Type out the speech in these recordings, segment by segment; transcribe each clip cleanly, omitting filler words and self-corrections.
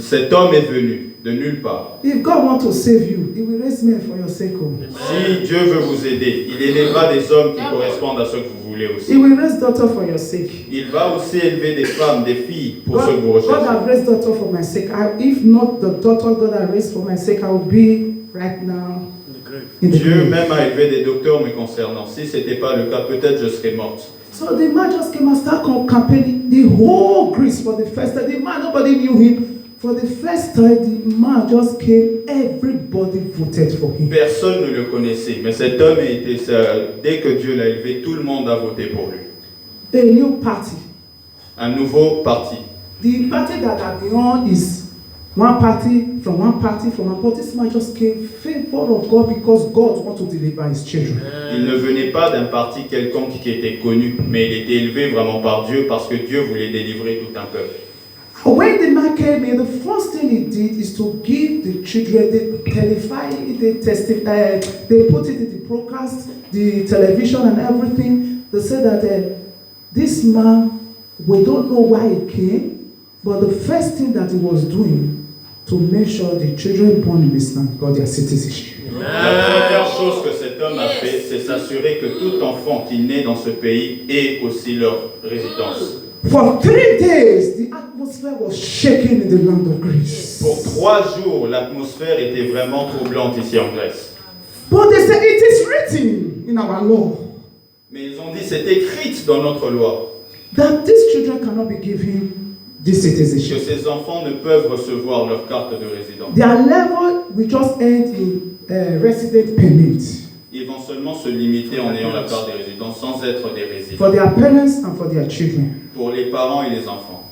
Cet homme est venu de nulle part. If God wants to save you, He will raise men for your sake. Si Dieu veut vous aider, il élèvera des hommes qui correspondent à ce que vous voulez aussi. He will raise daughters for your sake. Il va aussi élever des femmes, des filles pour ce que vous God recherchez. has raised daughter for my sake. If not the daughter God has raised for my sake, I will be right now in the Dieu grave. même a élevé des docteurs me concernant. Si ce n'était pas le cas, peut-être je serais morte. So the man just came and started campaigning the whole Greece for the first time. The man, nobody knew him. For the first time, the man just came. Everybody voted for him. Personne ne le connaissait, mais cet homme était, dès que Dieu l'a élevé, tout le monde a voté pour lui. A new party. Un nouveau parti. The party that I've been on is one party. But this man just came favor of God because God wants to deliver His children. Il ne venait pas d'un parti quelconque qui était connu, mais il était élevé vraiment par Dieu parce que Dieu voulait délivrer tout un peuple. When the man came in, the first thing he did is to give the children, they telefy it, they put it in the broadcast, the television and everything. They said that this man, we don't know why he came, but the first thing that he was doing to make sure the children born in this land got their citizenship. La première chose que cet homme a fait, c'est s'assurer que tout enfant qui naît dans ce pays ait aussi leur résidence. For 3 days, the atmosphere was shaking in the land of Greece. Pour 3 jours, l'atmosphère était vraiment troublante ici en Grèce. But they said it is written in our law. Mais ils ont dit, c'est écrit dans notre loi That these children cannot be given this que citizenship. ces enfants ne peuvent recevoir leur carte de résident. Their level will just end in resident permit Ils vont seulement se limiter en ayant la carte de résident sans être des résidents. for their parents and for their children. Pour les parents et les enfants.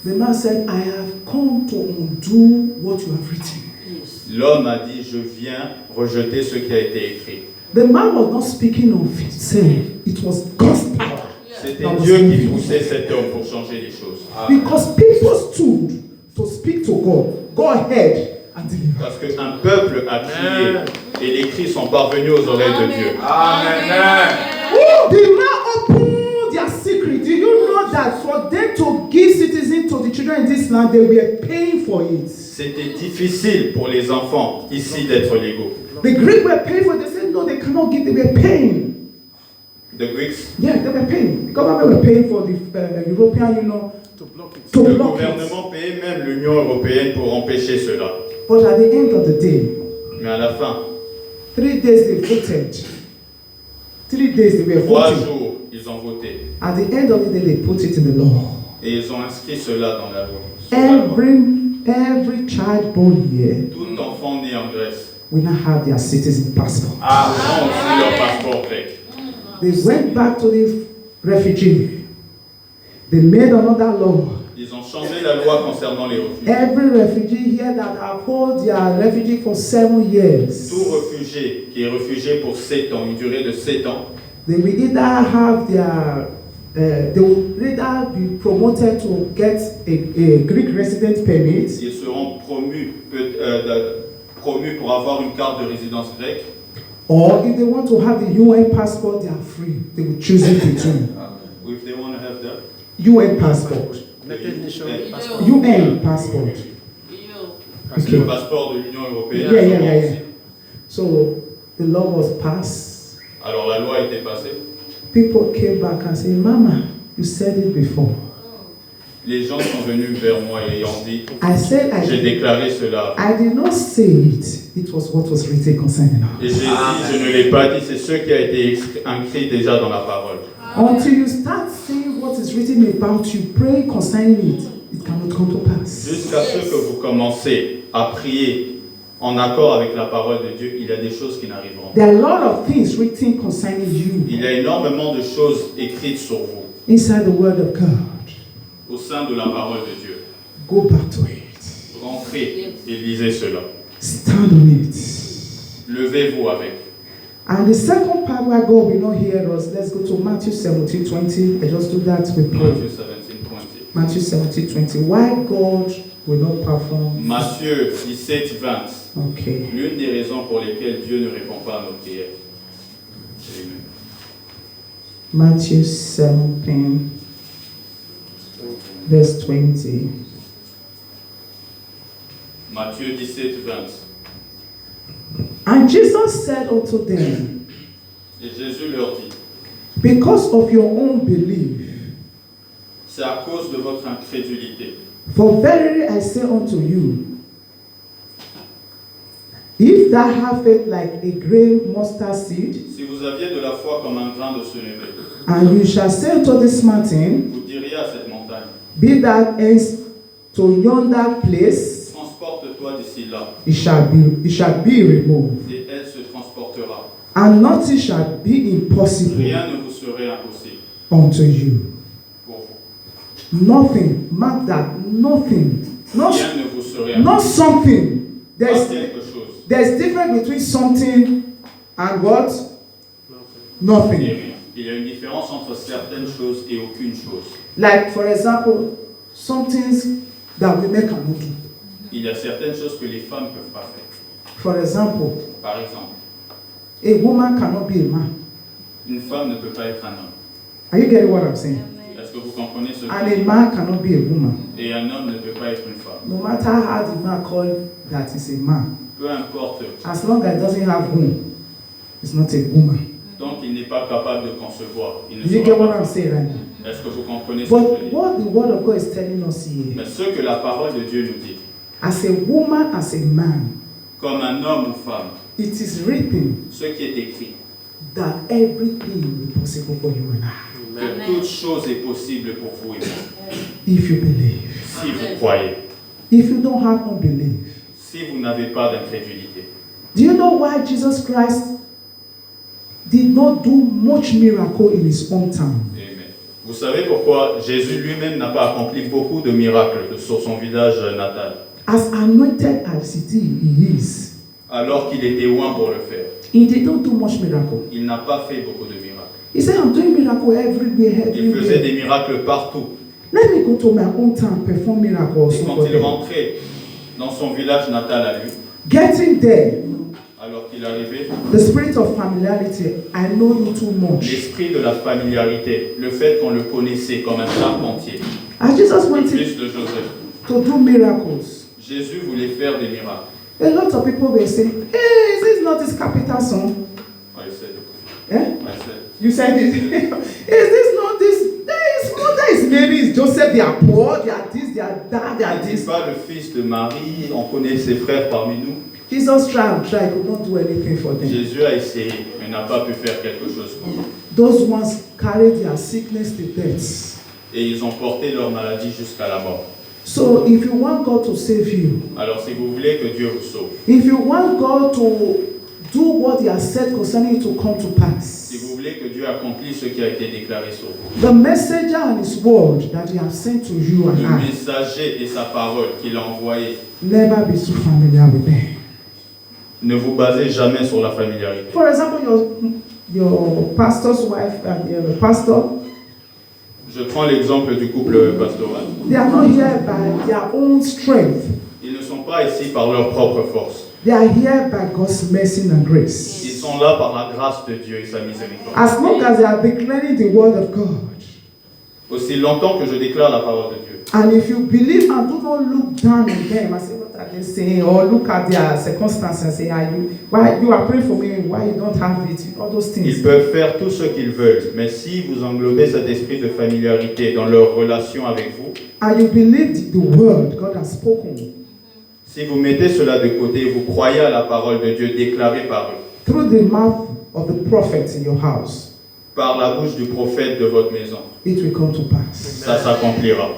The man said, I have come to undo what you have written. L'homme a dit, je viens rejeter ce qui a été écrit. The man was not speaking of himself. It was God's power. C'était Dieu qui poussait cet homme pour changer les choses. Because people stood to speak to God. God heard and delivered. Parce qu'un peuple a crié et les cris sont parvenus aux oreilles de Dieu. Amen. Oh, the man opened their secret. Do you know that for them to give citizenship to the children in this land, they were paying for it? C'était difficile pour les enfants ici d'être légaux. The Greeks were paying for it. They said, no, they cannot give. They were paying. The Greeks, Yeah, they were paying. The government were paying for the European Union To block it. to le block it. gouvernement payait même l'Union européenne pour empêcher cela. But at the end of the day, Mais à la fin, 3 days they voted. 3 days they were 3 voting. jours, ils ont voté. At the end of the day, they put it in the law. Et ils ont inscrit cela dans la loi. Sur la loi. Every child born here Tout enfant né en Grèce will now have their citizen passport. ont aussi leur passeport grec. They went back to the refugee. They made another law. Ils ont changé la loi concernant les réfugiés. Every refugee here that have held their refugee for 7 years, Tout réfugié qui est réfugié pour 7 ans, une durée de 7 ans, they will either have their they will either be promoted to get a Greek resident permit, ils seront promus pour avoir une carte de résidence grecque. or if they want to have the UN passport, they are free. They will choose it between Ou if they want to have that. UN passport, United Nations Yeah. passport. UN passport. Parce que le passeport de l'Union européenne. Yeah. aussi. So the law was passed. Alors la loi a été passée. People came back and said, Mama, you said it before. Les gens sont venus vers moi et ont dit, I said j'ai déclaré cela. I did not say it. It was what was written concerning Et us. j'ai dit, je ne l'ai pas dit, c'est ce qui a été écrit déjà dans la parole. Until you start saying what is written about you, pray concerning it, it cannot come to pass. Jusqu'à ce que vous commencez à prier en accord avec la parole de Dieu, il y a des choses qui n'arriveront pas. There are a lot of things written concerning you Il y a énormément de choses écrites sur vous, inside the Word of God. au sein de la parole de Dieu. Go back to it. Rentrez et lisez cela. Stand on it. Levez-vous avec. And the second part where God will not hear us, let's go to Matthew 17:20. I just do that with prayer. Matthieu 17:20. Matthew 17:20. Why God will not perform? Matthieu 17:20. Okay. L'une des raisons pour lesquelles Dieu ne répond pas à nos prières. Amen. Matthew 17, verse 20. Matthieu 17, 20. And Jesus said unto them, Et Jésus leur dit, because of your own belief, c'est à cause de votre incrédulité. for verily I say unto you, if thou have faith like a grain mustard seed, Si vous aviez de la foi comme un grain de sénévé, and you shall say unto this mountain, vous diriez à cette montagne, be thou hence to yonder place, transporte-toi d'ici là, it shall be removed, et elle se transportera. and nothing shall be impossible Rien ne vous serait impossible unto you. pour vous. Nothing, mark that, nothing, not, Rien ne vous serait not impossible. something. Pas There's quelque chose. There's difference between something and what? Et Nothing. rien. Il y a une différence entre certaines choses et aucune chose. Like, for example, some things that women cannot do. Il y a certaines choses que les femmes ne peuvent pas faire. For example, Par exemple, a woman cannot be a man. une femme ne peut pas être un homme. Are you getting what I'm saying? Est-ce que vous comprenez ce And que a man cannot be a woman. Et un homme ne peut pas être une femme. No matter how the man called that is a man, Peu importe, as long as it doesn't have womb, it's not a woman. tant qu'il n'est pas capable de concevoir, il ne Do you sera get what pas. I'm saying right now? Est-ce que vous comprenez ce que je But dis? what the word of God is telling us here, Mais ce que la parole de Dieu nous dit, as a woman, as a man, comme un homme ou femme, it is written ce qui est écrit, that everything will be possible for you and I, que toute chose est possible pour vous et moi, if you believe. si vous croyez, If you don't have unbelief. si vous n'avez pas d'incrédulité. Do you know why Jesus Christ did not do much miracle in his hometown? Amen. Vous savez pourquoi Jésus lui-même n'a pas accompli beaucoup de miracles sur son village natal, As anointed as he is, alors qu'il était loin pour le faire. he did not do much miracle. Il n'a pas fait beaucoup de miracles. He said, I'm doing miracle everywhere, Il faisait everywhere. des miracles partout. Let me go to my hometown and perform miracle Et also quand for il them. rentrait dans son village natal à lui, Getting there, alors qu'il arrivait, the spirit of familiarity, I know you too much. l'esprit de la familiarité, le fait qu'on le connaissait comme un charpentier, As Jesus le wanted fils de Joseph, to do miracles, Jésus voulait faire des miracles. a lot of people were saying, hey, is this not his capital son? I said, Eh? I said, You said it. Is this not this? His mother is Mary, is Joseph, they are poor, they are this, they are that, they are n'est-il this. pas le fils de Marie, on connaît ses frères parmi nous. Jesus tried, could not do anything for them. Jésus a essayé, mais n'a pas pu faire quelque chose pour eux. Those ones carried their sickness to death. Et ils ont porté leur maladie jusqu'à la mort. So if you want God to save you, Alors si vous voulez que Dieu vous sauve, if you want God to do what he has said concerning you to come to pass, si vous voulez que Dieu accomplisse ce qui a été déclaré sur vous, the messenger and his word that he has sent to you and le I, messager et sa parole qu'il a envoyé, never be too familiar with them. ne vous basez jamais sur la familiarité. For example, your pastor's wife and your pastor, Je prends l'exemple du couple pastoral. they are not here by their own strength. Ils ne sont pas ici par leur propre force. They are here by God's mercy and Ils grace. sont là par la grâce de Dieu et sa miséricorde. As long as they are declaring the word of God, Aussi longtemps que je déclare la parole de Dieu, and if you believe and do not look down on them and say, what are they saying? Or look at their circumstances and say, why you are praying for me, why you don't have it, all those ils things. peuvent faire tout ce qu'ils veulent, mais si vous englobez cet esprit de familiarité dans leur relation avec vous, And you believe the word God has spoken si vous mettez cela de côté, vous croyez à la parole de Dieu déclarée par eux, through the mouth of the prophet in your house, par la bouche du prophète de votre maison, it will come to pass. ça s'accomplira.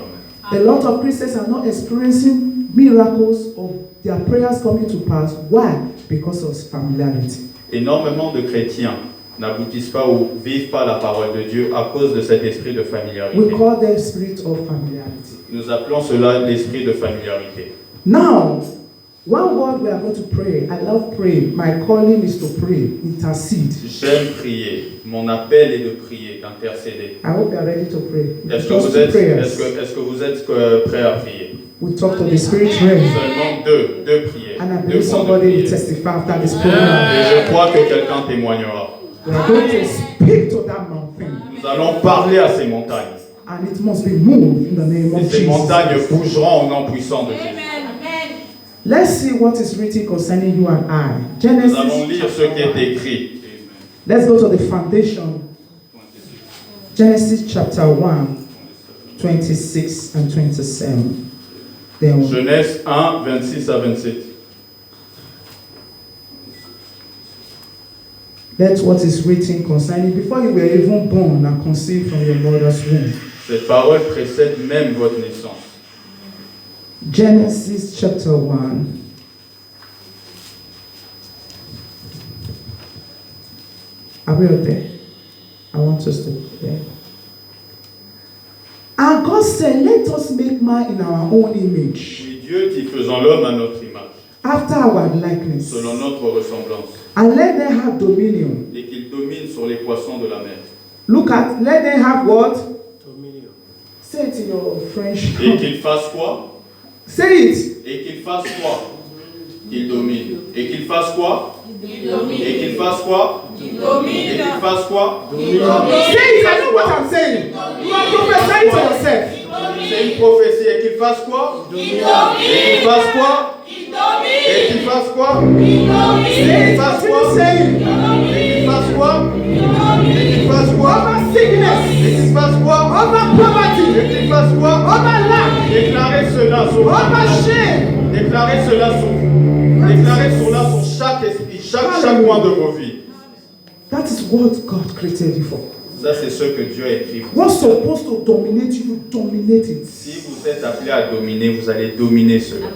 A lot of Christians are not experiencing miracles of their prayers coming to pass. Why? Because of familiarity. Énormément de chrétiens n'aboutissent pas ou vivent pas la parole de Dieu à cause de cet esprit de We familiarité. call them spirit of familiarity. Nous appelons cela l'esprit de familiarité. Now, one word we are going to pray. I love praying. My calling is to pray, intercede. J'aime prier. Mon appel est de prier, d'intercéder. I hope you are ready to pray. Est-ce que Just vous two êtes, prayers. est-ce que vous êtes prêts à prier? We talk to the spirit realm. Seulement deux prières. And I Deux believe points de somebody will prière. testify after this program. Et je crois que quelqu'un témoignera. We are going to speak to that mountain. Nous allons parler à ces montagnes. And it must be moved in the name Et of ces montagnes Jesus. bougeront au nom puissant de Jésus. Let's see what is written concerning you and I. Nous allons Genesis. lire ce qui est écrit. Let's go to the foundation. Genesis chapter 1, 26 and 27. Then Genèse 1, 26 à 27. that's what is written concerning before you were even born and conceived from your mother's womb. Cette parole précède même votre naissance. Genesis chapter 1. Are we out there? I want us to be there. And God said, let us make man in our own image, Puis Dieu dit, faisons l'homme à notre image, after our likeness, selon notre ressemblance, and let them have dominion. et qu'il domine sur les poissons de la mer. Look at, let them have what? Dominion. Say it in your French. Et qu'il fasse quoi? Say it. Et qu'il fasse quoi? Qu'il domine. Et qu'il fasse quoi? Et qu'il fasse quoi? Et qu'il fasse quoi? Say it. I know what I'm saying. You are prophesying to yourself. C'est une prophétie. Et qu'il fasse quoi? Et qu'il fasse quoi? Et qu'il fasse quoi? Say it. Continue saying. Et qu'il fasse quoi? Et qu'il fasse quoi? Over sickness. Et qu'il fasse quoi? Over poverty. Et qu'il fasse quoi? Over lack. Déclarez cela sur Over shame. Déclarez cela sur chaque esprit, chaque point de vos vies. That is what God created you for. Ça, c'est ce que Dieu a écrit. What's supposed to dominate you, you dominate it. Si vous êtes appelé à dominer, vous allez dominer cela.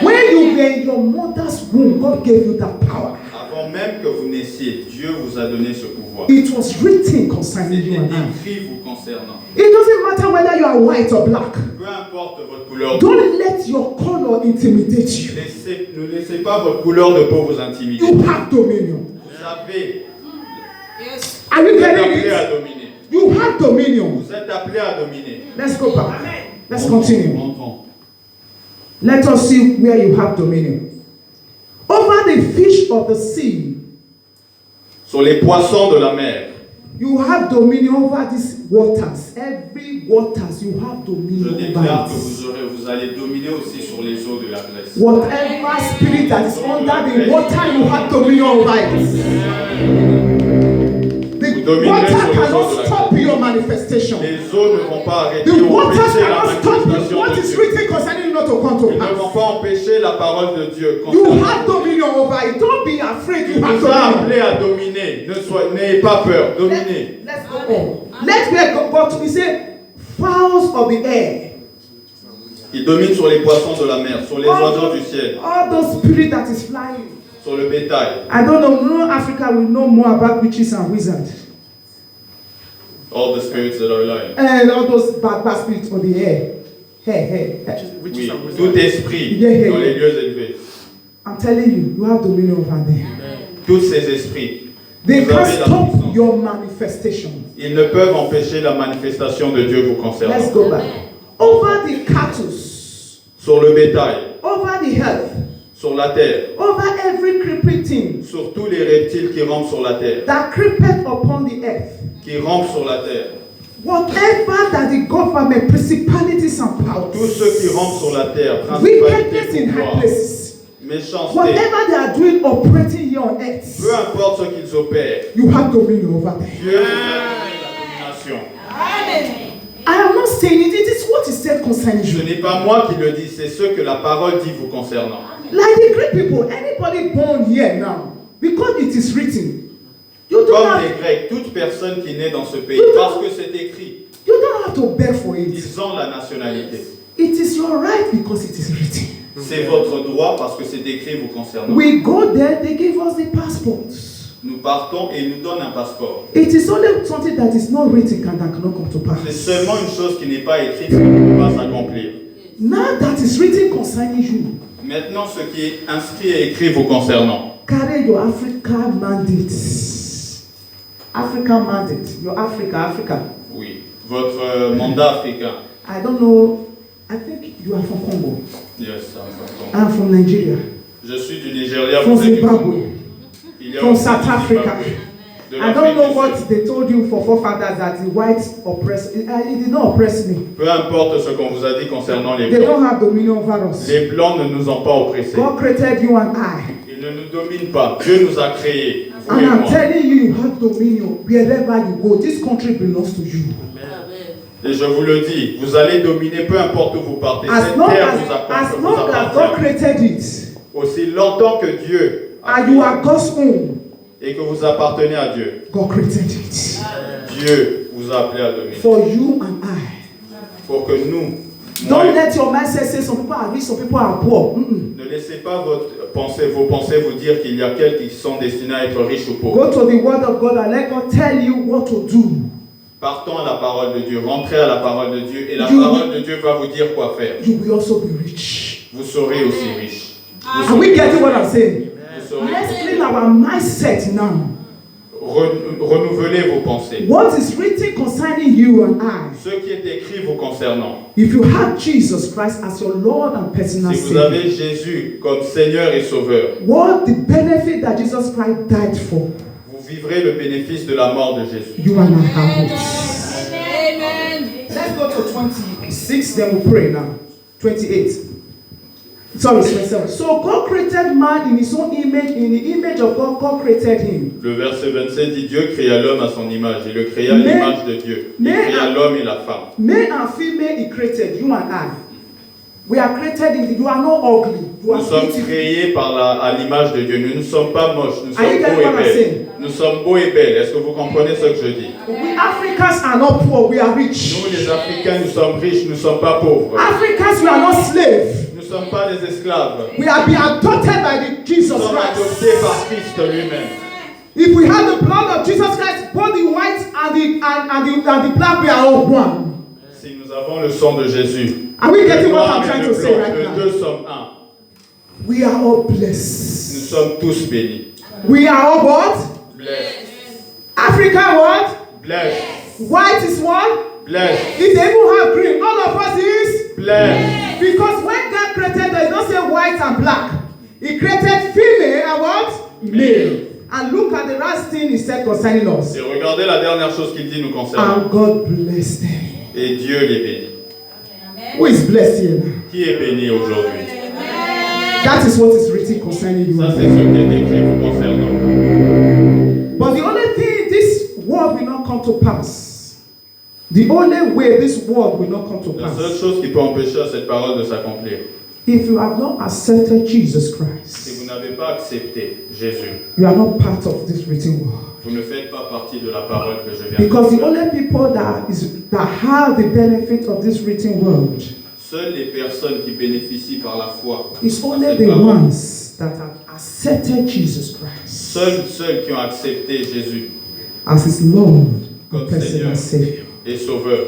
When you were in your mother's womb, God gave you that power. Avant même que vous naissiez, Dieu vous a donné ce pouvoir. It was written concerning you C'était and I. écrit vous concernant. It doesn't matter whether you are white or black. Peu importe votre couleur, Don't let your color intimidate you. ne laissez pas votre couleur de peau vous intimider. You have dominion. Vous avez, Are you vous êtes getting appelé it? à dominer. You have dominion. Vous êtes appelé à dominer. Let's go back. Let's continue. Entrons. Let us see where you have dominion. Over the fish of the sea, Sur les poissons de la mer, you have dominion over these waters. Every waters, you have je dominion déclare over que it. vous allez dominer aussi sur les eaux de la Grèce. Whatever spirit that is under the water, you have dominion over it. The dominerez water sur les eaux de cannot la stop your manifestation. Les eaux ne vont pas arrêter The ou waters empêcher la cannot stop you. manifestation What de is Dieu. written concerning you not to come to Ils ne pass. vont pas empêcher la parole de Dieu. You concernant have vous. dominion over it. Don't be afraid. Il You have vous a dominion. appelé à dominer. N'ayez pas peur. Dominez. Let's go on. Let's go to say fowls of the air. Il domine sur les poissons de la mer, sur les oiseaux du ciel, All those spirit that is flying. sur le bétail. I don't know. No Africa will know more about witches and wizards. All the spirits that are lying. And all those bad spirits of the air. Hey. Which Oui, is a tout wizard. esprit Yeah. dans les lieux élevés. I'm telling you, you have dominion over them. Tous ces esprits, They vous can't avez la stop puissance. your manifestation. Ils ne peuvent empêcher la manifestation de Dieu vous concernant. Let's go back. Over the cattle, Sur le bétail, over the earth, sur la terre, over every creeping thing sur tous les reptiles qui rampent sur la terre, that creepeth upon the earth. qui rampent sur la terre. Whatever that the government, principalities and powers, Tous ceux qui rampent sur la terre, wickedness principalité, in high pouvoir, places, méchanceté, whatever they are doing operating here on earth, peu importe ce qu'ils opèrent, you have dominion over them. Dieu vous a donné la domination. I am not saying it, it is what is said concerning Ce you. n'est pas moi qui le dis, c'est ce que la parole dit vous concernant. Like the Greek people, anybody born here now, because it is written, you don't Comme les have, Grecs, toute personne qui naît dans ce pays, parce que c'est écrit, you don't have to beg for it. ils ont la nationalité. It is your right because it is written. C'est votre droit parce que c'est écrit vous concernant. We go there, they give us the passports. Nous partons et ils nous donnent un passeport. It is only something that is not written that cannot come to C'est pass. seulement une chose qui n'est pas écrite qui ne peut pas s'accomplir. Now that is written concerning you, Maintenant, ce qui est inscrit et écrit vous concernant. carry your African mandate. African mandate. Your Africa. Oui, votre mandat africain. I don't know. I think you are from Congo. Yes, I'm from Congo. I'm from Nigeria. Je suis du Nigeria, From vous êtes du Zimbabwe. Congo. Il y a From aussi South du Africa. Zimbabwe. de I don't know l'Afrique what du Sud. they told you for forefathers that the whites oppress. It did not oppress me. Peu importe ce qu'on vous a dit concernant les They Blancs. don't have dominion over us. Les Blancs ne nous ont pas oppressés. God created you and I. Ils ne nous dominent pas. Dieu nous a créés, vous And et I'm moi. telling you, you have dominion wherever you go. This country belongs to you. Et je vous le dis, vous allez dominer peu importe où vous partez. As Cette long terre as vous long as God appartient. created it, Aussi longtemps que Dieu a and you créé are God's own, et que vous appartenez à Dieu, God created it. Dieu vous a appelé à dominer. For you and I. Pour que nous, Don't moi, let your mindset say some people are rich, some people are poor. ne laissez pas vos pensées vous dire qu'il y a quelques qui sont destinés à être riches ou pauvres. Go to the word of God and let God tell you what to do. Partons à la parole de Dieu, rentrez à la parole de Dieu et la You- parole de Dieu va vous dire quoi faire. You will also be rich. Vous serez aussi riche. Vous Are we serez, getting what I'm saying? vous serez- Let's clean our mindset now. renouvelez vos pensées. What is written concerning you and I? Ce qui est écrit vous concernant. If you have Jesus Christ as your Lord and personal Si vous Savior, avez Jésus comme Seigneur et Sauveur, what the benefit that Jesus Christ died for, vous vivrez le bénéfice de la mort de Jésus. you and I have it. Amen. Let's go to 26, then we'll pray now. 28. Sorry, 27. So God created man in his own image, in the image of God, God created him. Le verset 27 dit Dieu créa l'homme à son image. Il le créa à Mais- l'image de Dieu. Il mais- créa l'homme et la femme. Male and female, he created, you and I. We are created in the, you are not ugly. You are Nous sommes beautiful. créés à l'image de Dieu. Nous ne sommes pas moches. Nous Are you sommes getting beaux what I'm et saying? belles. Nous sommes beaux et belles. Est-ce que vous comprenez ce que je dis? We Africans are not poor, we are rich. Nous, les Africains, nous sommes riches. Nous ne sommes pas pauvres. Africans, we are not slaves. Nous ne sommes pas des esclaves. We are being adopted by the Jesus Nous sommes Christ. adoptés par Christ lui-même. If we have the blood of Jesus Christ, both the white and the black, we are all one. Si nous avons le sang de Jésus, Are we le getting what noir I'm et trying le to say blanc, right les now? deux sommes un. We are all Nous blessed. sommes tous bénis. We are all what? Blessed. Africa what? Blessed. White is what? Blessed. If they even have green, all of us is. Blessed. Because when God created, He don't say white and black. He created female and what? Male. And look at the last thing He said concerning us. Et regardez la dernière chose qu'il dit nous concernant. And God blessed them. Et Dieu les bénit. Who is blessed here now? Qui est béni aujourd'hui? That is what is written concerning you. Ça, c'est ce qui est écrit vous concernant. But the only thing, this word will not come to pass. The only way this word will not come to La seule pass. chose qui peut empêcher à cette parole de s'accomplir, If you have not accepted Jesus si Christ, vous n'avez pas accepté Jésus, you are not part of this written word. vous ne faites pas partie de la parole que je viens Because de the dire. only people that have the benefit of this written word Seules les personnes qui bénéficient par la foi, is à only cette the parole, ones that have accepted Jesus Christ seuls qui ont accepté Jésus as his Lord comme and personal Seigneur Savior. et Sauveur.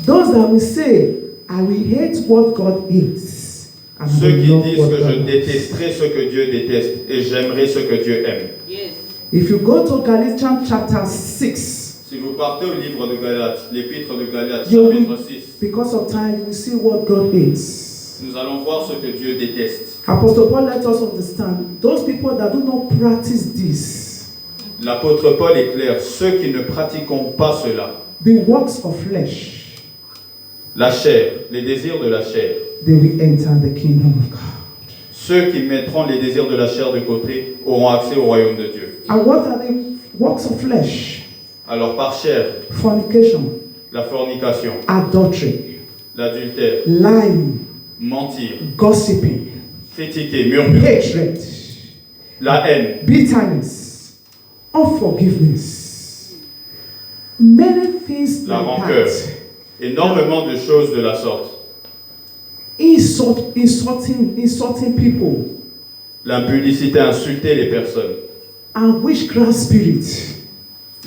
Those that will say, I will hate what God hates, and I Ceux will qui love disent what que God je loves. détesterai ce que Dieu déteste et j'aimerai ce que Dieu aime. Yes. If you go to Galatians chapter 6, Si vous partez au livre de Galates, l'épître de Galates, You chapitre 6, because of time, you will see what God hates. nous allons voir ce que Dieu déteste. Apostle Paul let us understand, those people that do not practice this, L'apôtre Paul est clair, ceux qui ne pratiqueront pas cela, the works of flesh, la chair, les désirs de la chair, they will enter the kingdom of God. ceux qui mettront les désirs de la chair de côté auront accès au royaume de Dieu. And what are the works of flesh? Alors par chair, Fornication, la fornication, adultery, l'adultère, lying, mentir, gossiping, critiquer, murmurer, hatred, la haine, bitterness, unforgiveness, many things la like rancœur, that. énormément de choses de la sorte. Insulting people, L'impudicité, insulter les personnes, and witchcraft spirit.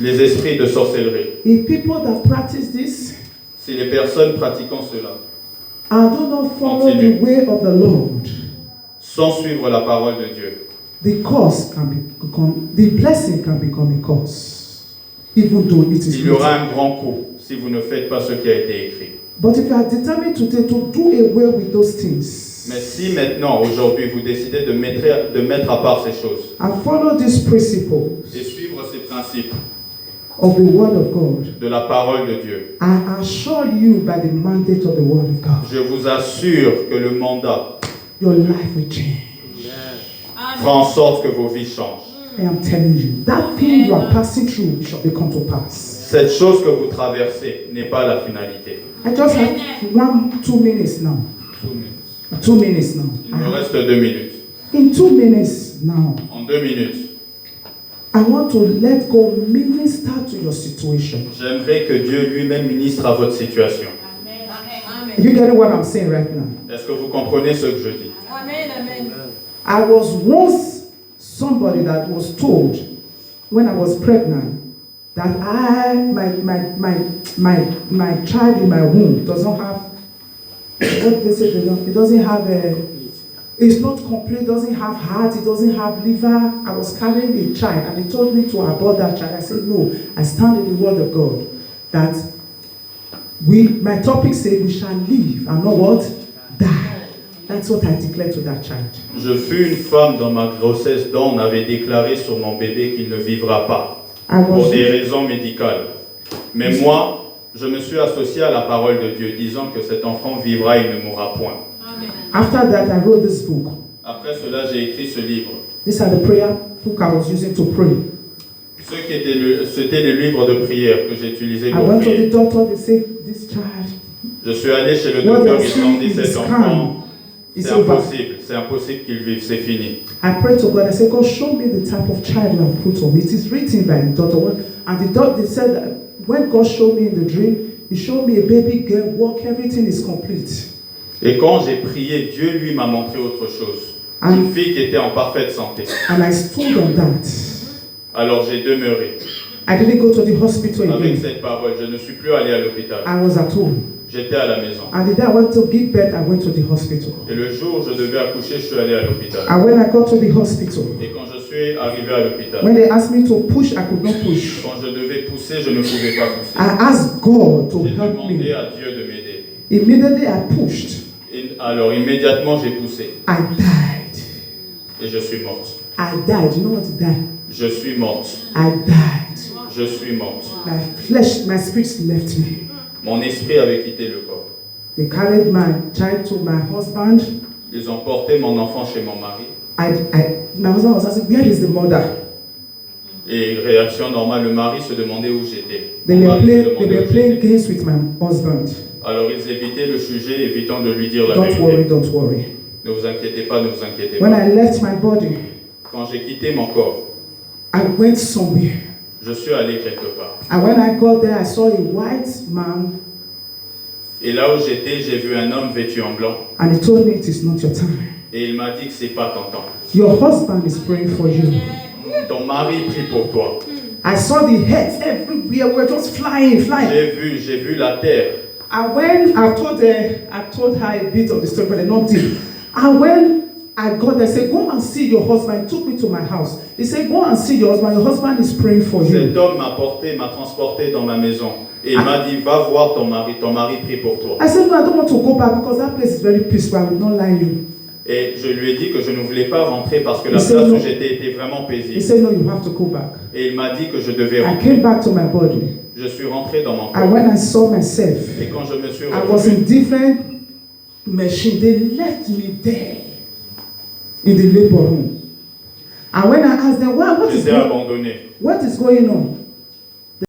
les esprits de sorcellerie. If people that practice this Si les personnes pratiquant cela, and do not follow Continue. the way of the Lord, sans suivre la parole de Dieu, the curse can become, the blessing can become a curse, even though it is il y aura written. un grand coup si vous ne faites pas ce qui a été écrit. But if you are determined today to do away with those things Mais si maintenant, aujourd'hui, vous décidez de mettre à part ces choses and follow these principles, et suivre ces principes of the Word of God, de la parole de Dieu, I assure you by the mandate of the Word of God, je vous assure que le mandat your life will change. fera en sorte que vos vies changent. I am telling you, that thing you are passing through shall become to pass. Cette chose que vous traversez n'est pas la finalité. I just have 2 minutes now. 2 minutes. 2 minutes now. Il me reste 2 minutes. In 2 minutes now, En 2 minutes, I want to let God minister to your situation. j'aimerais que Dieu lui-même ministre à votre situation. You get what I'm saying right now? Est-ce que vous comprenez ce que je dis? Amen. Amen. I was once somebody that was told when I was pregnant that my child in my womb doesn't have what they say it doesn't have it's not complete, it doesn't have heart, it doesn't have liver. I was carrying a child and they told me to abort that child. I said no, I stand in the word of God that my topic says we shall live and not what? Die. That's what I declared to that child. Je fus une femme dans ma grossesse dont on avait déclaré sur mon bébé qu'il ne vivra pas pour des raisons médicales. Mais moi, je me suis associé à la parole de Dieu disant que cet enfant vivra et ne mourra point. After that, I wrote this book. Après cela, j'ai écrit ce livre. These are the prayer book I was using to pray. C'était les livres de prière que j'utilisais I pour went to the prier. doctor, they said, this child, Je suis allé chez le what docteur, they ils ont dit see is cet enfant, it's c'est over. impossible qu'il vive, c'est fini. I prayed to God, I said, God, show me the type of child you have put on me. It is written by the doctor. And the doctor, they said, that when God showed me in the dream, He showed me a baby girl, walk, everything is complete. Et quand j'ai prié, Dieu lui m'a montré autre chose. Une fille qui était en parfaite santé. And I stood on that. Alors j'ai demeuré. I didn't go to the hospital Avec again. cette parole, je ne suis plus allé à l'hôpital. I was at home. J'étais à la maison. And the day I went to give birth, I went to the hospital. Et le jour où je devais accoucher, je suis allé à l'hôpital. And when I got to the hospital, Et quand je suis arrivé à l'hôpital, when they asked me to push, I could not push. quand je devais pousser, je ne pouvais pas pousser. I asked God to J'ai help demandé me. à Dieu de m'aider. Immediately I pushed. Et alors immédiatement, j'ai poussé. I died. Et je suis morte. I died. You know what to die? Je suis morte. I died. Je suis morte. My flesh, my spirit left me. Mon esprit avait quitté le corps. They carried my child to my husband. Ils ont porté mon enfant chez mon mari. My husband was asking, where is the mother? Et réaction normale, le mari se demandait où j'étais. They Mon were mari se playing, demandait they were où playing j'étais. games with my husband. Alors ils évitaient le sujet, évitant de lui dire la Don't vérité. worry, don't worry. Ne vous inquiétez pas, ne vous inquiétez When pas. I left my body, Quand j'ai quitté mon corps, I went somewhere. je suis allé quelque part. And when I got there, I saw a white man, Et là où j'étais, j'ai vu un homme vêtu en blanc. and he told me it is not your time. Et il m'a dit que c'est pas ton temps. Your husband is praying for you. Ton mari prie pour toi. I saw the heads everywhere. We're just flying. J'ai vu la terre. And when I told her a bit of the story, but not deep. And when I got there, I said, go and see your husband. He took me to my house. He said, go and see your husband. Your husband is praying for you. Cet homme m'a transporté dans ma maison. Et il m'a dit, va voir ton mari prie pour toi. I said, no, I don't want to go back because that place is very peaceful. I will not lie you. Et je lui ai dit que je ne voulais pas rentrer parce que la He said place no. où j'étais était vraiment He paisible. said, no, you have to go back. Et il m'a dit que je devais I rentrer. came back to my body. Je suis rentré dans mon And corps. when I saw myself, Et quand je me suis I was retrouvé, in different machine. They left me there in the labor room. And when I asked them, what j'étais abandonné. is going on?